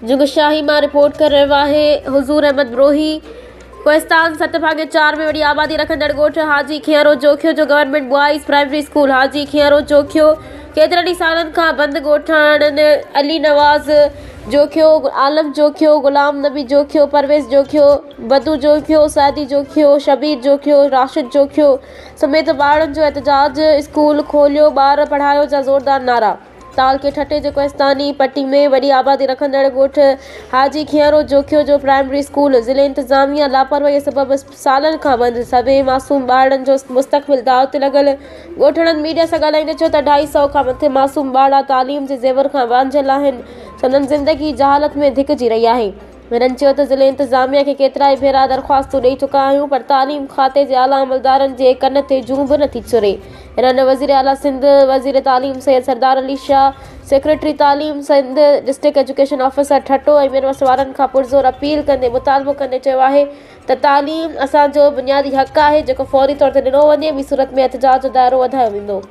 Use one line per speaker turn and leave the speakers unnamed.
जुगशाही मां रिपोर्ट कर रहियो आहे हुज़ूर अहमद ब्रोही। कोहिस्तान 7/4 में वॾी आबादी रखंदड़ ॻोठ हाजी खियरो जोखियो जो गवर्नमेंट बॉइज़ प्राइमरी स्कूल हाजी खियरो जोखियो केतिरनि ई सालनि खां बंदि ॻोठाणनि अली नवाज़ जोखियो, आलम जोखियो, गुलाम नबी जोखियो, परवेज़ जोखियो, बदू जोखियो, सादी जोखियो, शबीर जोखियो, राशिद जोखियो समेत ॿारनि जो एहतजाज। स्कूल खोलियो, ॿार पढ़ायो जा ज़ोरदार नारा। ताल के ठटे जो कोहिस्तानी पट्टी में वॾी आबादी रखंदड़ ॻोठ हाजी खियरो जोखियो जो प्राइमरी स्कूल ज़िले इंतिज़ामिया लापरवाही सबबि सालनि खां बंदि। सभई मासूम ॿारनि जो मुस्तक़बिल दाव ते लॻल। ॻोठणनि मीडिया सां ॻाल्हाईंदे चयो त 250 खां मथे मासूम ॿार तालीम जे ज़ेवर खां वांझियल आहिनि। संदनि ज़िंदगी जहालत में धिकजी रही आहे। हिननि चयो त ज़िले इंतिज़ामिया खे केतिरा ई भेरा दरख़्वास्तूं ॾेई चुका आहियूं पर तालीम खाते जे आला अमलदारनि जे कन ते जूं बि नथी चुरे। हिननि वज़ीर आला सिंध, वज़ीर तालीम सैयद सरदार अली शाह, सेक्रेटरी तालीम सिंध, डिस्ट्रिक्ट एजुकेशन ऑफिसर ठटो ऐं मीरवस वारनि खां पुरज़ोर अपील कंदे मुतालबो कंदे चयो आहे त तालीम असांजो बुनियादी हक़ आहे जेको फौरी तौर ते ॾिनो वञे, ॿी सूरत में एहतजाज जो दाइरो वधायो वेंदो।